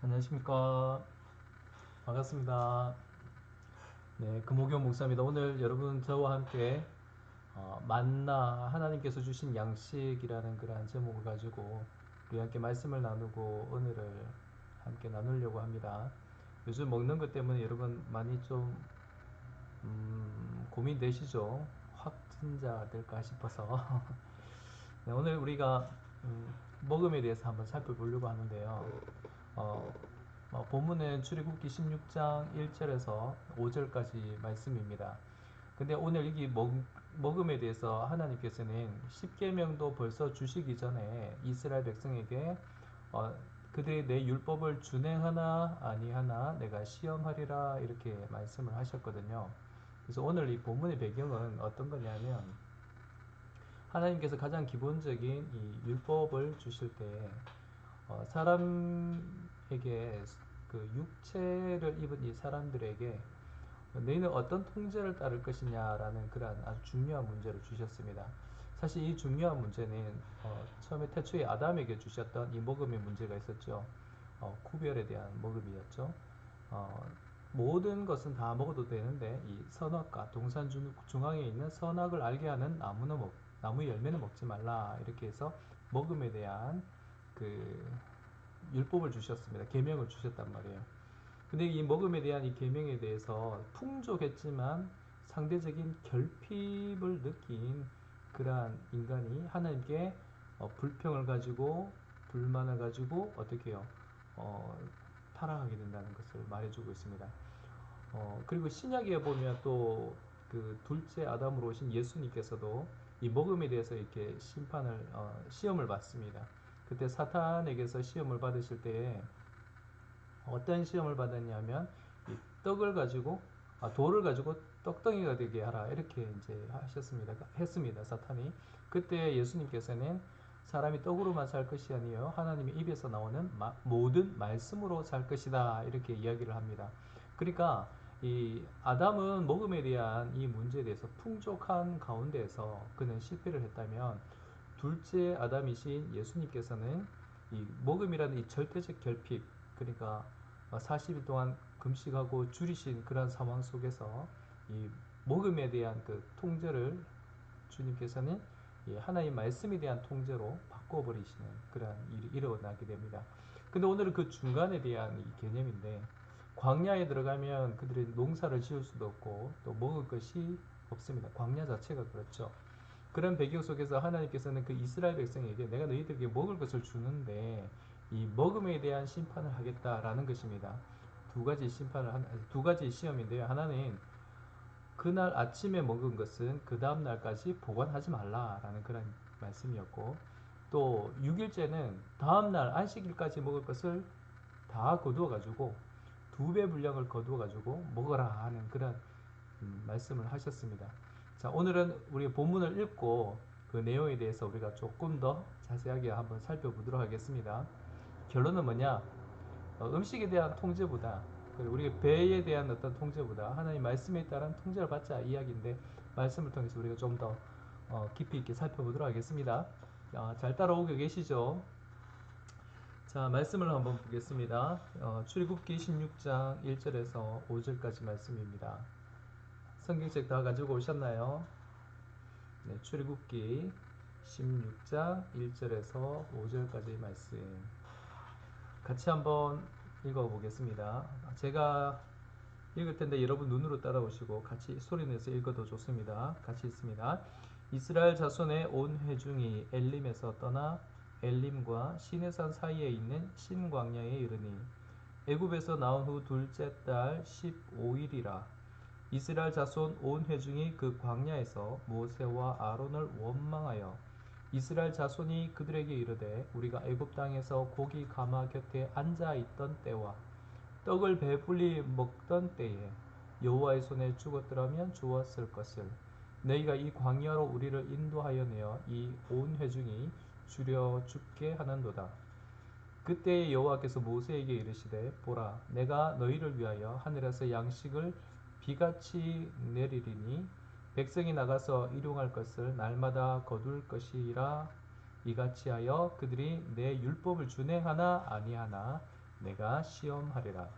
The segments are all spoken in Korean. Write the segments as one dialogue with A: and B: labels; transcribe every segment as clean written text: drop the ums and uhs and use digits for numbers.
A: 안녕하십니까. 반갑습니다. 네, 금옥경 목사입니다. 오늘 여러분 저와 함께 만나 하나님께서 주신 양식이라는 그러한 제목을 가지고 우리 함께 말씀을 나누고 은혜를 함께 나누려고 합니다. 요즘 먹는 것 때문에 여러분 많이 좀 고민되시죠? 확진자 될까 싶어서. 네, 오늘 우리가 먹음에 대해서 한번 살펴보려고 하는데요. 어, 본문은 출애굽기 16장 1절에서 5절까지 말씀입니다. 근데 오늘 여기 먹음에 대해서 하나님께서는 십계명도 벌써 주시기 전에 이스라엘 백성에게 어, 그들이 내 율법을 준행하나 아니하나 내가 시험하리라 이렇게 말씀을 하셨거든요. 그래서 오늘 이 본문의 배경은 어떤 거냐면 하나님께서 가장 기본적인 이 율법을 주실 때 사람에게 그 육체를 입은 이 사람들에게 너희는 어떤 통제를 따를 것이냐라는 그런 아주 중요한 문제를 주셨습니다. 사실 이 중요한 문제는 처음에 태초에 아담에게 주셨던 이 먹음의 문제가 있었죠. 구별에 대한 먹음이었죠. 어, 모든 것은 다 먹어도 되는데 이 선악과 동산 중앙에 있는 선악을 알게 하는 나무 열매는 먹지 말라 이렇게 해서 먹음에 대한 그 율법을 주셨습니다. 계명을 주셨단 말이에요. 근데 이 먹음에 대한 이 계명에 대해서 풍족했지만 상대적인 결핍을 느낀 그러한 인간이 하나님께 불평을 가지고 불만을 가지고 어떻게 해요? 어, 타락하게 된다는 것을 말해주고 있습니다. 그리고 신약에 보면 또 그 둘째 아담으로 오신 예수님께서도 이 먹음에 대해서 이렇게 시험을 받습니다. 그때 사탄에게서 시험을 받으실 때에 어떤 시험을 받았냐면 이 떡을 가지고 돌을 가지고 떡덩이가 되게 하라 이렇게 이제 했습니다. 사탄이. 그때 예수님께서는 사람이 떡으로만 살 것이 아니요 하나님의 입에서 나오는 모든 말씀으로 살 것이다 이렇게 이야기를 합니다. 그러니까 이 아담은 먹음에 대한 이 문제에 대해서 풍족한 가운데에서 그는 실패를 했다면 둘째 아담이신 예수님께서는 이 먹음이라는 이 절대적 결핍, 그러니까 40일 동안 금식하고 줄이신 그런 상황 속에서 이 먹음에 대한 그 통제를 주님께서는 하나님 말씀에 대한 통제로 바꿔버리시는 그런 일이 일어나게 됩니다. 근데 오늘은 그 중간에 대한 이 개념인데 광야에 들어가면 그들이 농사를 지을 수도 없고 또 먹을 것이 없습니다. 광야 자체가 그렇죠. 그런 배경 속에서 하나님께서는 그 이스라엘 백성에게 내가 너희들에게 먹을 것을 주는데 이 먹음에 대한 심판을 하겠다라는 것입니다. 두 가지 시험인데요. 하나는 그날 아침에 먹은 것은 그 다음 날까지 보관하지 말라라는 그런 말씀이었고 또 6일째는 다음 날 안식일까지 먹을 것을 다 거두어 가지고 두 배 분량을 거두어 가지고 먹어라 하는 그런 말씀을 하셨습니다. 자, 오늘은 우리 본문을 읽고 그 내용에 대해서 우리가 조금 더 자세하게 한번 살펴보도록 하겠습니다. 결론은 뭐냐? 음식에 대한 통제보다 우리 배에 대한 어떤 통제보다 하나님 말씀에 따른 통제를 받자 이야기인데 말씀을 통해서 우리가 좀 더 깊이 있게 살펴보도록 하겠습니다. 잘 따라오고 계시죠? 자, 말씀을 한번 보겠습니다. 출애굽기 16장 1절에서 5절까지 말씀입니다. 성경책 다 가지고 오셨나요? 네, 출애굽기 16장 1절에서 5절까지 말씀 같이 한번 읽어보겠습니다. 제가 읽을 텐데 여러분 눈으로 따라오시고 같이 소리내서 읽어도 좋습니다. 같이 읽습니다. 이스라엘 자손의 온 회중이 엘림에서 떠나 엘림과 시내산 사이에 있는 신광야에 이르니 애굽에서 나온 후 둘째 달 15일이라 이스라엘 자손 온 회중이 그 광야에서 모세와 아론을 원망하여 이스라엘 자손이 그들에게 이르되 우리가 애굽 땅에서 고기 가마 곁에 앉아 있던 때와 떡을 배불리 먹던 때에 여호와의 손에 죽었더라면 좋았을 것을 너희가 이 광야로 우리를 인도하여 내어 이 온 회중이 주려 죽게 하는도다. 그때에 여호와께서 모세에게 이르시되 보라 내가 너희를 위하여 하늘에서 양식을 비같이 내리리니 백성이 나가서 일용할 것을 날마다 거둘 것이라 이같이 하여 그들이 내 율법을 준행하나 아니하나 내가 시험하리라.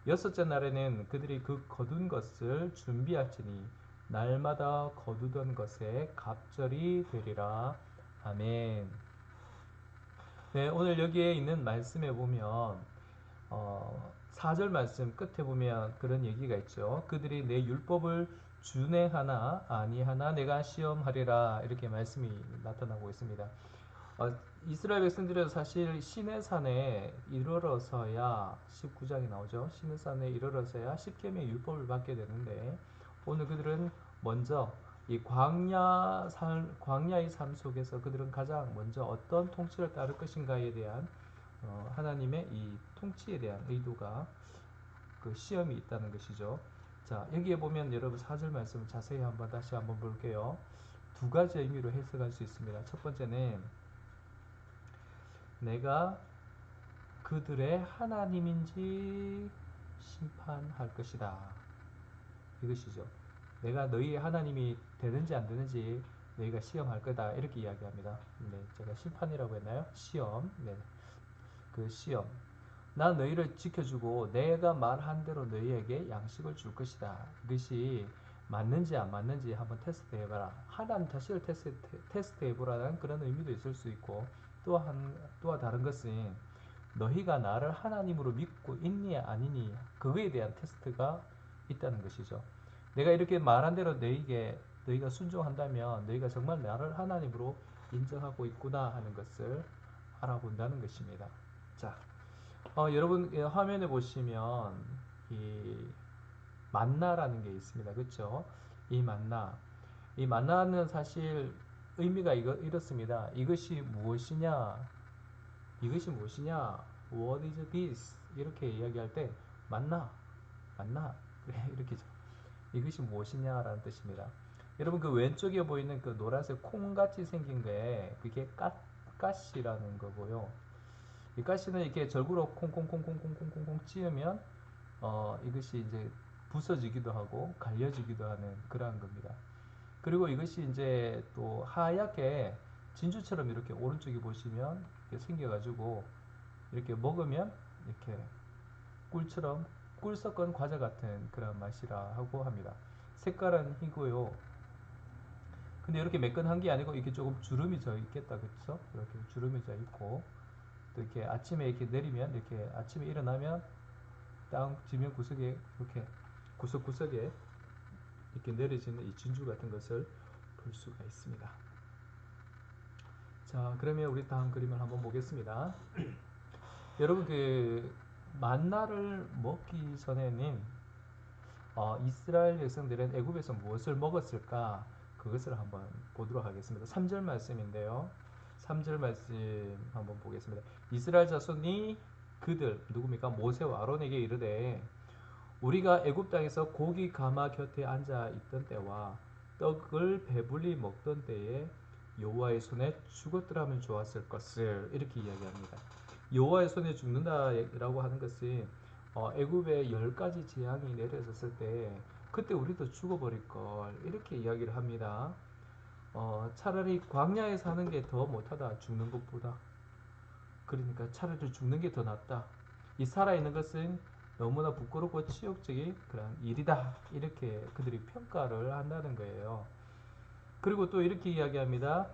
A: 여섯째 날에는 그들이 그 거둔 것을 준비할지니 날마다 거두던 것에 갑절이 되리라. 아멘. 네, 오늘 여기에 있는 말씀에 보면 4절 말씀 끝에 보면 그런 얘기가 있죠. 그들이 내 율법을 준행하나 아니하나 내가 시험하리라, 이렇게 말씀이 나타나고 있습니다. 이스라엘 백성들은 사실 시내산에 이르러서야 19장이 나오죠. 시내산에 이르러서야 십계명의 율법을 받게 되는데, 오늘 그들은 먼저 이 광야의 삶 속에서 그들은 가장 먼저 어떤 통치를 따를 것인가에 대한 하나님의 이 통치에 대한 의도가, 그 시험이 있다는 것이죠. 자, 여기에 보면 여러분 4절 말씀을 자세히 다시 한번 볼게요. 두 가지 의미로 해석할 수 있습니다. 첫 번째는 내가 그들의 하나님인지 심판할 것이다, 이것이죠. 내가 너희의 하나님이 되는지 안 되는지 너희가 시험할 거다, 이렇게 이야기합니다. 네, 제가 심판이라고 했나요? 시험. 네, 그 시험. 난 너희를 지켜주고 내가 말한 대로 너희에게 양식을 줄 것이다. 이것이 맞는지 안 맞는지 한번 테스트 해봐라. 하나님 자신을 테스트 해보라는 그런 의미도 있을 수 있고, 또한 다른 것은 너희가 나를 하나님으로 믿고 있니 아니니, 그거에 대한 테스트가 있다는 것이죠. 내가 이렇게 말한 대로 너희가 순종한다면 너희가 정말 나를 하나님으로 인정하고 있구나 하는 것을 알아본다는 것입니다. 자, 여러분 화면에 보시면 이 만나라는 게 있습니다. 그렇죠? 이 만나는 사실 의미가 이렇습니다. 이것이 무엇이냐? What is this? 이렇게 이야기할 때 만나, 이렇게죠. 이것이 무엇이냐라는 뜻입니다. 여러분 그 왼쪽에 보이는 그 노란색 콩같이 생긴 게 그게 가시라는 거고요. 이 가시는 이렇게 절구로 콩콩콩콩콩콩콩 찌으면 이것이 이제 부서지기도 하고 갈려지기도 하는 그러한 겁니다. 그리고 이것이 이제 또 하얗게 진주처럼 이렇게 오른쪽에 보시면 이렇게 생겨가지고 이렇게 먹으면 이렇게 꿀처럼 꿀 섞은 과자 같은 그런 맛이라고 합니다. 색깔은 희고요. 근데 이렇게 매끈한 게 아니고 이렇게 조금 주름이 져 있겠다, 그렇죠? 이렇게 주름이 져 있고, 또 이렇게 아침에 이렇게 내리면, 이렇게 아침에 일어나면 땅 지면 구석에 이렇게 구석구석에 이렇게 내려지는 이 진주 같은 것을 볼 수가 있습니다. 자, 그러면 우리 다음 그림을 한번 보겠습니다. 여러분 그 만나를 먹기 전에는 이스라엘 백성들은 애굽에서 무엇을 먹었을까, 그것을 한번 보도록 하겠습니다. 3절 말씀인데요. 3절 말씀 한번 보겠습니다. 이스라엘 자손이 그들 누굽니까? 모세와 아론에게 이르되 우리가 애굽 땅에서 고기 가마 곁에 앉아 있던 때와 떡을 배불리 먹던 때에 여호와의 손에 죽었더라면 좋았을 것을, 이렇게 이야기합니다. 여호와의 손에 죽는다라고 하는 것은 애굽에 10가지 재앙이 내려졌을 때 그때 우리도 죽어버릴 걸, 이렇게 이야기를 합니다. 차라리 광야에 사는 게 더 못하다, 죽는 것보다. 그러니까 차라리 죽는 게 더 낫다. 이 살아있는 것은 너무나 부끄럽고 치욕적인 그런 일이다, 이렇게 그들이 평가를 한다는 거예요. 그리고 또 이렇게 이야기합니다.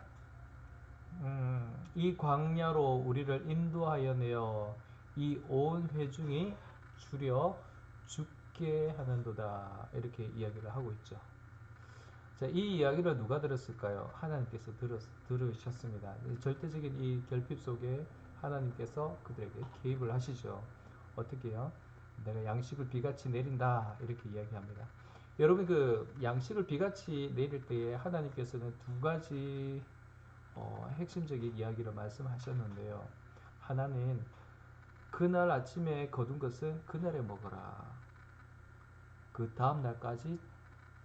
A: 이 광야로 우리를 인도하여 내어 이 온 회중이 줄여 죽게 하는도다, 이렇게 이야기를 하고 있죠. 자, 이 이야기를 누가 들었을까요? 하나님께서 들으셨습니다. 절대적인 이 결핍 속에 하나님께서 그들에게 개입을 하시죠. 어떻게요? 내가 양식을 비같이 내린다, 이렇게 이야기합니다. 여러분 그 양식을 비같이 내릴 때에 하나님께서는 두 가지 핵심적인 이야기를 말씀하셨는데요. 하나는 그날 아침에 거둔 것은 그날에 먹어라, 그 다음 날까지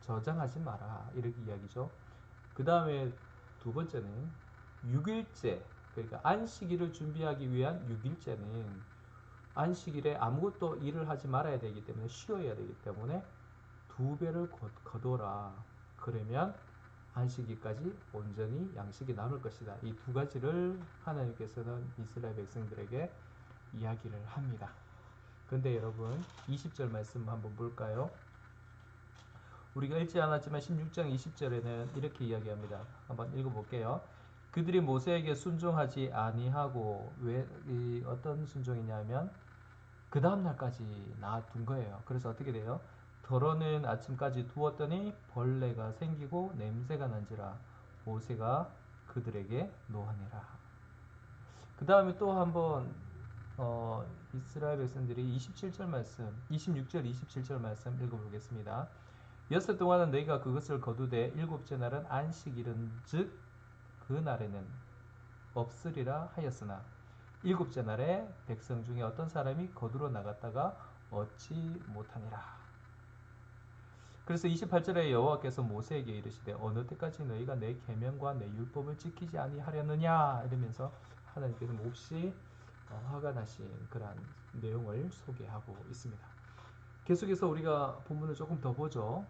A: 저장하지 마라, 이렇게 이야기죠. 그 다음에 두 번째는 6일째, 그러니까 안식일을 준비하기 위한 6일째는 안식일에 아무것도 일을 하지 말아야 되기 때문에 쉬어야 되기 때문에 2배를 거둬라. 그러면 안식일까지 온전히 양식이 남을 것이다. 이 두 가지를 하나님께서는 이스라엘 백성들에게 이야기를 합니다. 근데 여러분 20절 말씀 한번 볼까요? 우리가 읽지 않았지만 16장 20절에는 이렇게 이야기합니다. 한번 읽어볼게요. 그들이 모세에게 순종하지 아니하고 왜 어떤 순종이냐면 그 다음 날까지 놔둔 거예요. 그래서 어떻게 돼요? 더러는 아침까지 두었더니 벌레가 생기고 냄새가 난지라 모세가 그들에게 노하니라. 그 다음에 또 한번 이스라엘 백성들이 27절 말씀, 26절, 27절 말씀 읽어보겠습니다. 여섯 동안은 너희가 그것을 거두되 일곱째 날은 안식일은즉 그 날에는 없으리라 하였으나 일곱째 날에 백성 중에 어떤 사람이 거두러 나갔다가 얻지 못하니라. 그래서 28절에 여호와께서 모세에게 이르시되 어느 때까지 너희가 내 계명과 내 율법을 지키지 아니하려느냐 이러면서 하나님께서 몹시 화가 나신 그러한 내용을 소개하고 있습니다. 계속해서 우리가 본문을 조금 더 보죠.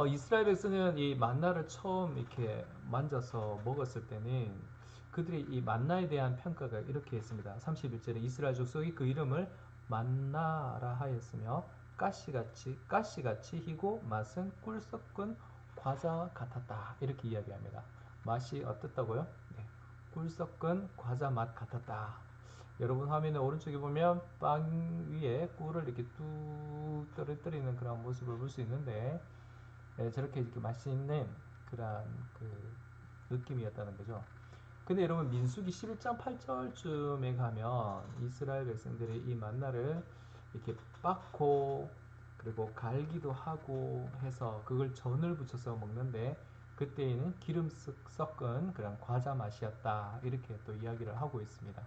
A: 이스라엘 백성은 이 만나를 처음 이렇게 만져서 먹었을 때는 그들이 이 만나에 대한 평가가 이렇게 했습니다. 31절에 이스라엘 족속이 그 이름을 만나라 하였으며 가시같이 희고 맛은 꿀 섞은 과자 같았다. 이렇게 이야기합니다. 맛이 어떻다고요? 네, 꿀 섞은 과자 맛 같았다. 여러분 화면의 오른쪽에 보면 빵 위에 꿀을 이렇게 뚝 떨어뜨리는 그런 모습을 볼 수 있는데 저렇게 이렇게 맛있는 그런 그 느낌이었다는 거죠. 근데 여러분 민수기 11장 8절쯤에 가면 이스라엘 백성들이 이 만나를 이렇게 빻고 그리고 갈기도 하고 해서 그걸 전을 붙여서 먹는데 그때에는 기름 섞은 그런 과자 맛이었다 이렇게 또 이야기를 하고 있습니다.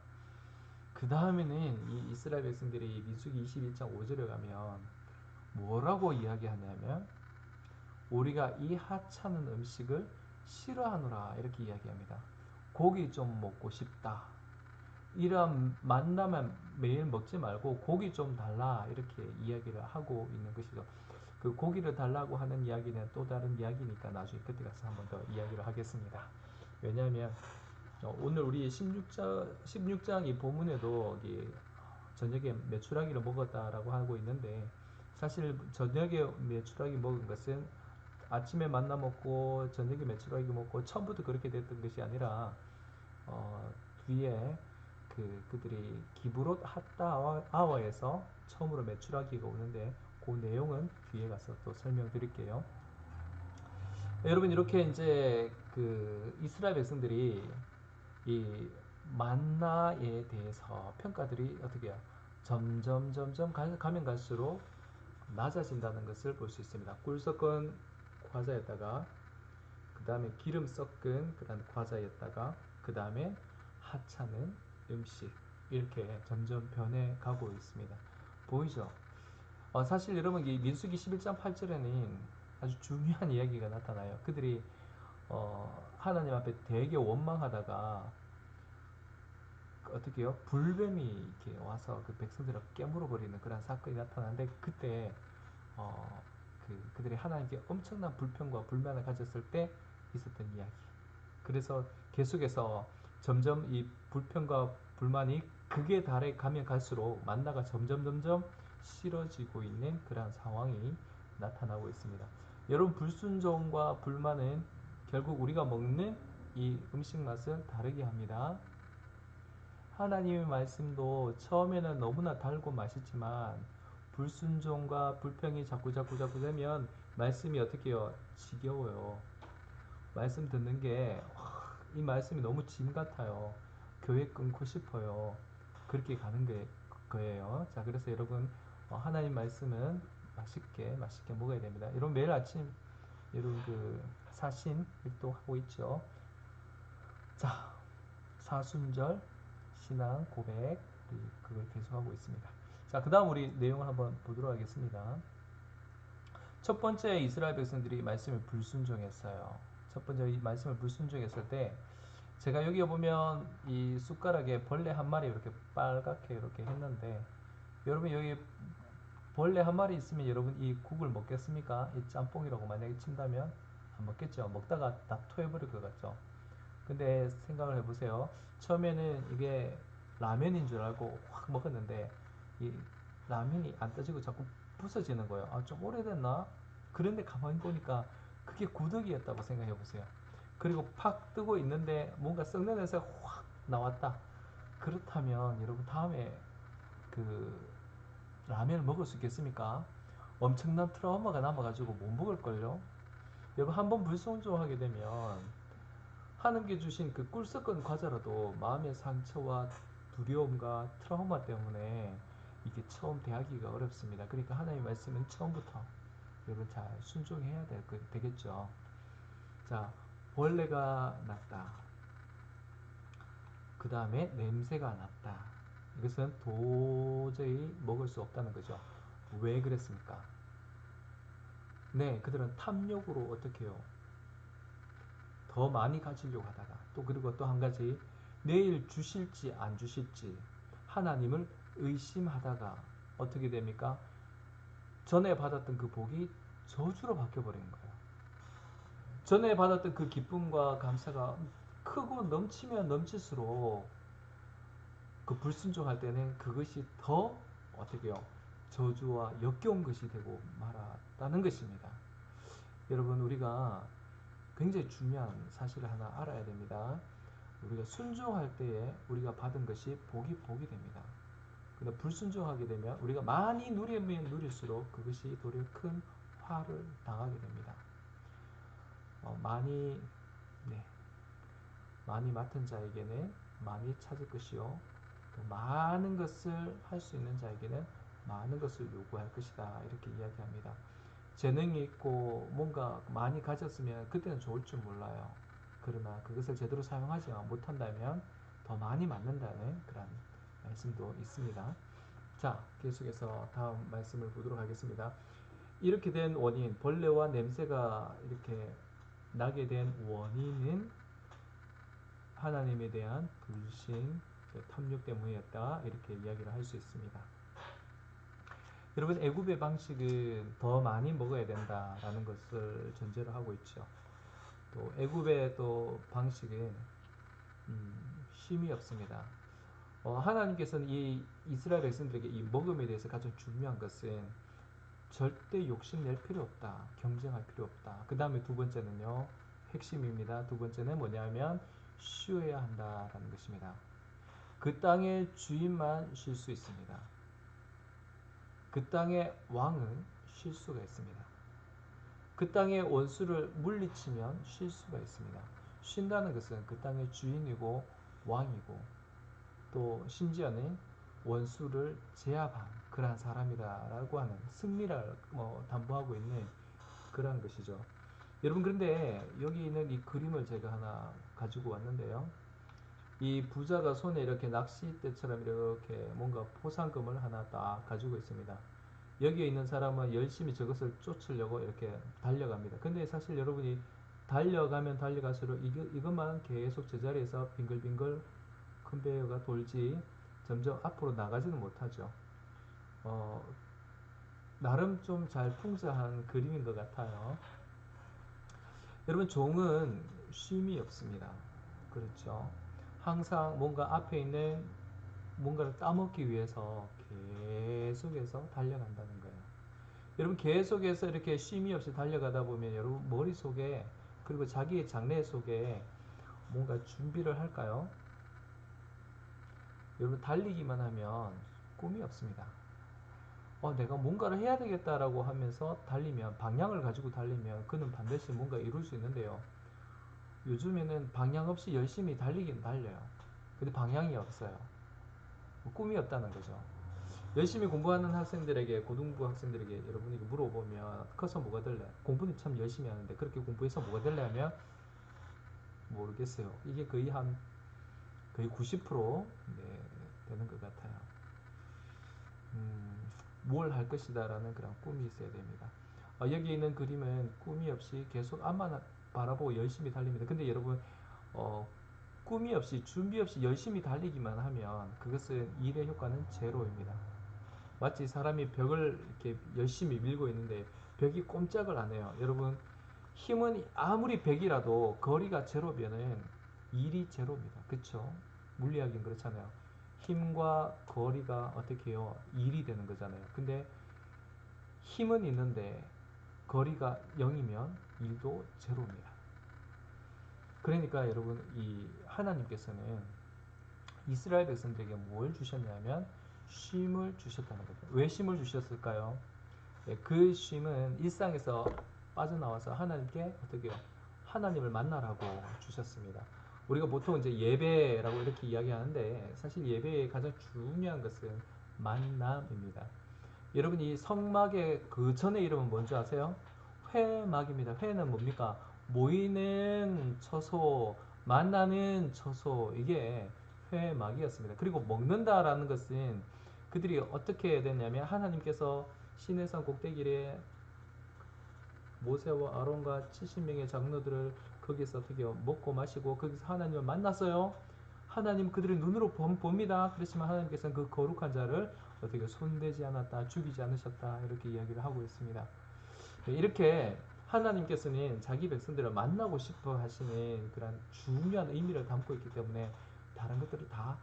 A: 그 다음에는 이 이스라엘 백성들이 민수기 21장 5절에 가면 뭐라고 이야기하냐면 우리가 이 하찮은 음식을 싫어하노라 이렇게 이야기합니다. 고기 좀 먹고 싶다. 이런 만나면 매일 먹지 말고 고기 좀 달라 이렇게 이야기를 하고 있는 것이죠. 그 고기를 달라고 하는 이야기는 또 다른 이야기니까 나중에 그때 가서 한번 더 이야기를 하겠습니다. 왜냐하면 오늘 우리 16장 이 본문에도 저녁에 메추라기를 먹었다라고 하고 있는데 사실 저녁에 메추라기 먹은 것은 아침에 만나 먹고 저녁에 메추라기 먹고 처음부터 그렇게 됐던 것이 아니라 뒤에 그들이 기브롯 핫다아와에서 처음으로 메추라기가 오는데 그 내용은 뒤에 가서 또 설명드릴게요. 여러분 이렇게 이제 그 이스라엘 백성들이 이 만나에 대해서 평가들이 어떻게 해요? 점점 가면 갈수록 낮아진다는 것을 볼 수 있습니다. 꿀 섞은 과자였다가 그 다음에 기름 섞은 그런 과자였다가 그 다음에 하찮은 음식 이렇게 점점 변해가고 있습니다. 보이죠? 사실 여러분 이 민수기 11장 8절에는 아주 중요한 이야기가 나타나요. 그들이 하나님 앞에 되게 원망하다가 어떻게 해요? 불뱀이 이렇게 와서 그 백성들을 깨물어 버리는 그런 사건이 나타나는데 그때 그들이 하나님께 엄청난 불평과 불만을 가졌을 때 있었던 이야기. 그래서 계속해서 점점 이 불평과 불만이 극에 달해 가면 갈수록 만나가 점점 싫어지고 있는 그런 상황이 나타나고 있습니다. 여러분 불순종과 불만은 결국 우리가 먹는 이 음식 맛을 다르게 합니다. 하나님의 말씀도 처음에는 너무나 달고 맛있지만 불순종과 불평이 자꾸 되면 말씀이 어떻게 해요? 지겨워요. 말씀 듣는 게 이 말씀이 너무 짐 같아요. 교회 끊고 싶어요. 그렇게 가는 거예요. 자, 그래서 여러분 하나님 말씀은 맛있게 먹어야 됩니다. 여러분 매일 아침 여러분 그 사신 또 하고 있죠. 자, 사순절 신앙 고백 그걸 계속하고 있습니다. 자, 그 다음 우리 내용을 한번 보도록 하겠습니다. 첫 번째 이스라엘 백성들이 말씀을 불순종했어요. 첫 번째 이 말씀을 불순종했을 때 제가 여기 보면 이 숟가락에 벌레 한 마리 이렇게 빨갛게 이렇게 했는데 여러분 여기 벌레 한 마리 있으면 여러분 이 국을 먹겠습니까? 이 짬뽕이라고 만약에 친다면 안 먹겠죠. 먹다가 다 토해버릴 것 같죠. 근데 생각을 해보세요. 처음에는 이게 라면인 줄 알고 확 먹었는데 이 라면이 안 떠지고 자꾸 부서지는 거예요. 아, 좀 오래됐나? 그런데 가만히 보니까 그게 구더기였다고 생각해 보세요. 그리고 팍 뜨고 있는데 뭔가 썩는 냄새가 확 나왔다. 그렇다면 여러분 다음에 그 라면을 먹을 수 있겠습니까? 엄청난 트라우마가 남아가지고 못 먹을걸요? 여러분 한번 불순종하게 되면 하나님께 주신 그 꿀 섞은 과자라도 마음의 상처와 두려움과 트라우마 때문에 이게 처음 대하기가 어렵습니다. 그러니까 하나님의 말씀은 처음부터 여러분 잘 순종해야 되겠죠. 자, 벌레가 났다. 그 다음에 냄새가 났다. 이것은 도저히 먹을 수 없다는 거죠. 왜 그랬습니까? 네, 그들은 탐욕으로 어떻게 해요? 더 많이 가지려고 하다가 또 그리고 또 한 가지 내일 주실지 안 주실지 하나님을 의심하다가 어떻게 됩니까? 전에 받았던 그 복이 저주로 바뀌어버린 거예요. 전에 받았던 그 기쁨과 감사가 크고 넘치면 넘칠수록 그 불순종할 때는 그것이 더 어떻게 해요? 저주와 역겨운 것이 되고 말았다는 것입니다. 여러분 우리가 굉장히 중요한 사실을 하나 알아야 됩니다. 우리가 순종할 때에 우리가 받은 것이 복이 됩니다. 근데 불순종하게 되면 우리가 많이 누리면 누릴수록 그것이 도리어 큰 화를 당하게 됩니다. 많이 네, 많이 맡은 자에게는 많이 찾을 것이요 또 많은 것을 할 수 있는 자에게는 많은 것을 요구할 것이다 이렇게 이야기합니다. 재능이 있고 뭔가 많이 가졌으면 그때는 좋을 줄 몰라요. 그러나 그것을 제대로 사용하지 못한다면 더 많이 맞는다는 그런 말씀도 있습니다. 자, 계속해서 다음 말씀을 보도록 하겠습니다. 이렇게 된 원인, 벌레와 냄새가 이렇게 나게 된 원인은 하나님에 대한 불신, 탐욕 때문이었다 이렇게 이야기를 할 수 있습니다. 여러분 애굽의 방식은 더 많이 먹어야 된다라는 것을 전제로 하고 있죠. 또 애굽의 또 방식은 쉼이 없습니다. 하나님께서는 이 이스라엘 백성들에게 이 먹음에 대해서 가장 중요한 것은 절대 욕심낼 필요 없다. 경쟁할 필요 없다. 그 다음에 두 번째는요. 핵심입니다. 두 번째는 뭐냐면 쉬어야 한다라는 것입니다. 그 땅의 주인만 쉴 수 있습니다. 그 땅의 왕은 쉴 수가 있습니다. 그 땅의 원수를 물리치면 쉴 수가 있습니다. 쉰다는 것은 그 땅의 주인이고 왕이고 또 심지어는 원수를 제압한 그러한 사람이다라고 하는 승리를 담보하고 있는 그러한 것이죠. 여러분 그런데 여기 있는 이 그림을 제가 하나 가지고 왔는데요. 이 부자가 손에 이렇게 낚싯대처럼 이렇게 뭔가 포상금을 하나 딱 가지고 있습니다. 여기에 있는 사람은 열심히 저것을 쫓으려고 이렇게 달려갑니다. 근데 사실 여러분이 달려가면 달려갈수록 이것만 계속 제자리에서 빙글빙글 컨베이어가 돌지 점점 앞으로 나가지는 못하죠. 어, 나름 좀 잘 풍자한 그림인 것 같아요. 여러분 종은 쉼이 없습니다. 그렇죠. 항상 뭔가 앞에 있는 뭔가를 따먹기 위해서 계속해서 달려간다는 거예요. 여러분 계속해서 이렇게 쉼이 없이 달려가다 보면 여러분 머릿속에 그리고 자기의 장래 속에 뭔가 준비를 할까요? 여러분 달리기만 하면 꿈이 없습니다. 내가 뭔가를 해야 되겠다라고 하면서 달리면 방향을 가지고 달리면 그는 반드시 뭔가 이룰 수 있는데요. 요즘에는 방향 없이 열심히 달리긴 달려요. 근데 방향이 없어요. 꿈이 없다는 거죠. 열심히 공부하는 학생들에게 고등부 학생들에게 여러분이 물어보면 커서 뭐가 될래? 공부는 참 열심히 하는데 그렇게 공부해서 뭐가 될래 하면 모르겠어요. 이게 거의 90% 네, 되는 것 같아요. 뭘 할 것이다라는 그런 꿈이 있어야 됩니다. 여기 있는 그림은 꿈이 없이 계속 앞만 바라보고 열심히 달립니다. 근데 여러분 꿈이 없이 준비 없이 열심히 달리기만 하면 그것은 일의 효과는 제로입니다. 마치 사람이 벽을 이렇게 열심히 밀고 있는데 벽이 꼼짝을 안 해요. 여러분 힘은 아무리 100이라도 거리가 제로면은 일이 제로입니다. 그쵸? 물리학은 그렇잖아요. 힘과 거리가 어떻게 해요? 1이 되는 거잖아요. 근데 힘은 있는데 거리가 0이면 1도 제로입니다. 그러니까 여러분 이 하나님께서는 이스라엘 백성들에게 뭘 주셨냐면 쉼을 주셨다는 거죠. 왜 쉼을 주셨을까요? 그 쉼은 일상에서 빠져나와서 하나님께 어떻게 해요? 하나님을 만나라고 주셨습니다. 우리가 보통 이제 예배라고 이렇게 이야기하는데 사실 예배의 가장 중요한 것은 만남입니다. 여러분 이 성막의 그 전의 이름은 뭔지 아세요? 회막입니다. 회는 뭡니까? 모이는 처소, 만나는 처소, 이게 회막이었습니다. 그리고 먹는다라는 것은 그들이 어떻게 해야 되냐면 하나님께서 시내산 꼭대기에 모세와 아론과 70명의 장로들을 거기서 어떻게 먹고 마시고 거기서 하나님을 만났어요. 하나님 그들의 눈으로 봅니다. 그렇지만 하나님께서는 그 거룩한 자를 어떻게 손대지 않았다, 죽이지 않으셨다 이렇게 이야기를 하고 있습니다. 이렇게 하나님께서는 자기 백성들을 만나고 싶어 하시는 그런 중요한 의미를 담고 있기 때문에 다른 것들을 다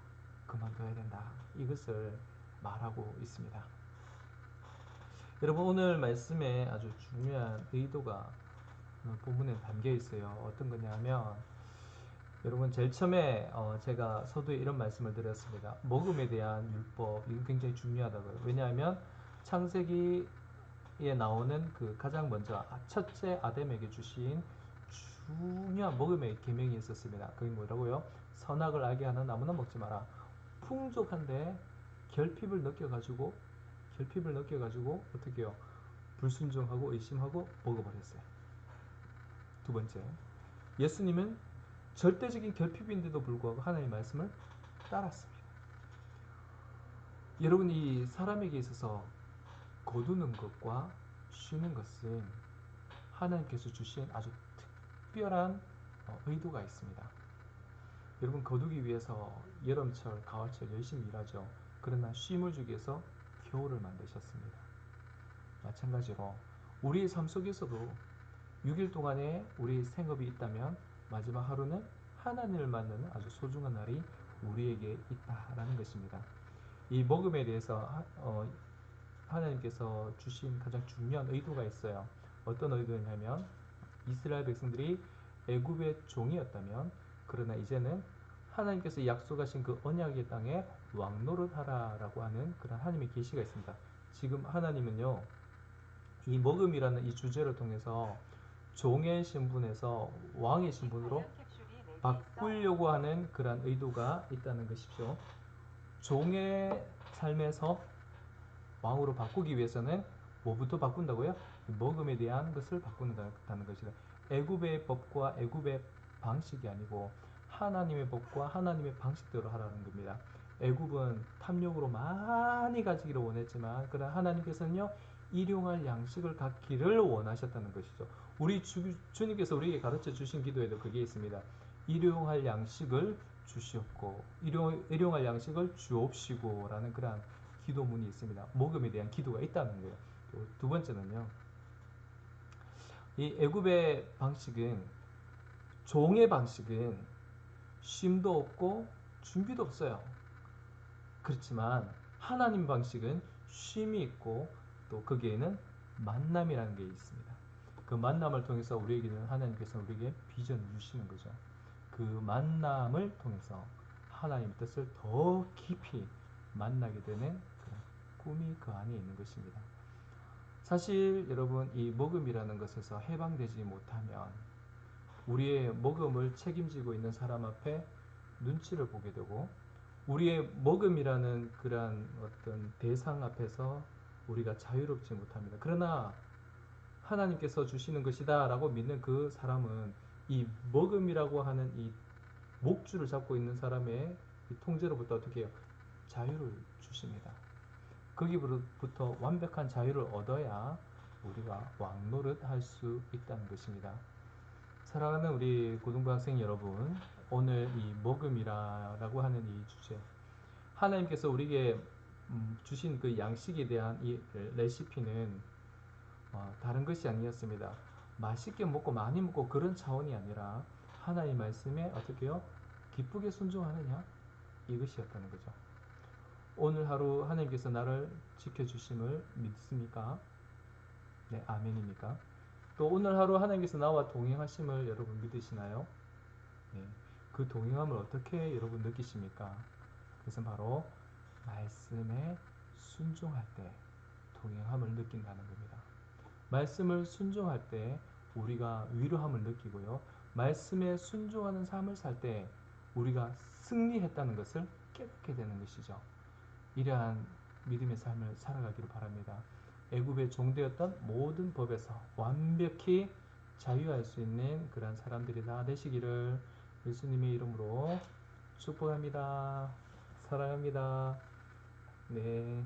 A: 그만둬야 된다. 이것을 말하고 있습니다. 여러분 오늘 말씀에 아주 중요한 의도가 본문에 담겨 있어요. 어떤 거냐면 여러분 제일 처음에 제가 서두에 이런 말씀을 드렸습니다. 먹음에 대한 율법 이건 굉장히 중요하다고요. 왜냐하면 창세기에 나오는 그 가장 먼저 첫째 아담에게 주신 중요한 먹음의 계명이 있었습니다. 그게 뭐라고요? 선악을 알게 하는 나무는 먹지 마라. 풍족한데 결핍을 느껴가지고 어떻게 해요? 불순종하고 의심하고 먹어버렸어요. 두 번째, 예수님은 절대적인 결핍인데도 불구하고 하나님의 말씀을 따랐습니다. 여러분 이 사람에게 있어서 거두는 것과 쉬는 것은 하나님께서 주신 아주 특별한 의도가 있습니다. 여러분 거두기 위해서 여름철, 가을철 열심히 일하죠. 그러나 쉼을 주기 위해서 겨울을 만드셨습니다. 마찬가지로 우리의 삶 속에서도 6일 동안에 우리 생업이 있다면 마지막 하루는 하나님을 만나는 아주 소중한 날이 우리에게 있다라는 것입니다. 이 먹음에 대해서 하나님께서 주신 가장 중요한 의도가 있어요. 어떤 의도냐면 이스라엘 백성들이 애굽의 종이었다면 그러나 이제는 하나님께서 약속하신 그 언약의 땅에 왕노릇하라라고 하는 그런 하나님의 계시가 있습니다. 지금 하나님은요 이 먹음이라는 이 주제를 통해서 종의 신분에서 왕의 신분으로 바꾸려고 하는 그런 의도가 있다는 것이죠. 종의 삶에서 왕으로 바꾸기 위해서는 뭐부터 바꾼다고요? 먹음에 대한 것을 바꾼다는 것이다. 애굽의 법과 애굽의 방식이 아니고 하나님의 법과 하나님의 방식대로 하라는 겁니다. 애굽은 탐욕으로 많이 가지기를 원했지만 그러나 하나님께서는요 일용할 양식을 갖기를 원하셨다는 것이죠. 우리 주님께서 우리에게 가르쳐 주신 기도에도 그게 있습니다. 일용할 양식을 주시옵고 일용할 양식을 주옵시고 라는 그러한 기도문이 있습니다. 먹음에 대한 기도가 있다는 거예요. 두 번째는요. 이 애굽의 방식은 종의 방식은 쉼도 없고 준비도 없어요. 그렇지만 하나님 방식은 쉼이 있고 또 거기에는 만남이라는 게 있습니다. 그 만남을 통해서 우리에게는 하나님께서 우리에게 비전을 주시는 거죠. 그 만남을 통해서 하나님의 뜻을 더 깊이 만나게 되는 그런 꿈이 그 안에 있는 것입니다. 사실 여러분 이 먹음이라는 것에서 해방되지 못하면 우리의 먹음을 책임지고 있는 사람 앞에 눈치를 보게 되고 우리의 먹음이라는 그러한 어떤 대상 앞에서 우리가 자유롭지 못합니다. 그러나 하나님께서 주시는 것이다 라고 믿는 그 사람은 이 먹음이라고 하는 이 목줄을 잡고 있는 사람의 이 통제로부터 어떻게 해요? 자유를 주십니다. 거기부터 완벽한 자유를 얻어야 우리가 왕노릇 할 수 있다는 것입니다. 사랑하는 우리 고등부 학생 여러분, 오늘 이 먹음이라고 하는 이 주제, 하나님께서 우리에게 주신 그 양식에 대한 이 레시피는 다른 것이 아니었습니다. 맛있게 먹고 많이 먹고 그런 차원이 아니라 하나님 말씀에 어떻게요? 기쁘게 순종하느냐? 이것이었다는 거죠. 오늘 하루 하나님께서 나를 지켜주심을 믿습니까? 네, 아멘입니까? 또 오늘 하루 하나님께서 나와 동행하심을 여러분 믿으시나요? 네, 그 동행함을 어떻게 여러분 느끼십니까? 그것은 바로 말씀에 순종할 때 동행함을 느낀다는 겁니다. 말씀을 순종할 때 우리가 위로함을 느끼고요. 말씀에 순종하는 삶을 살 때 우리가 승리했다는 것을 깨닫게 되는 것이죠. 이러한 믿음의 삶을 살아가기를 바랍니다. 애굽의 종되었던 모든 법에서 완벽히 자유할 수 있는 그런 사람들이 다 되시기를 예수님의 이름으로 축복합니다. 사랑합니다. 네.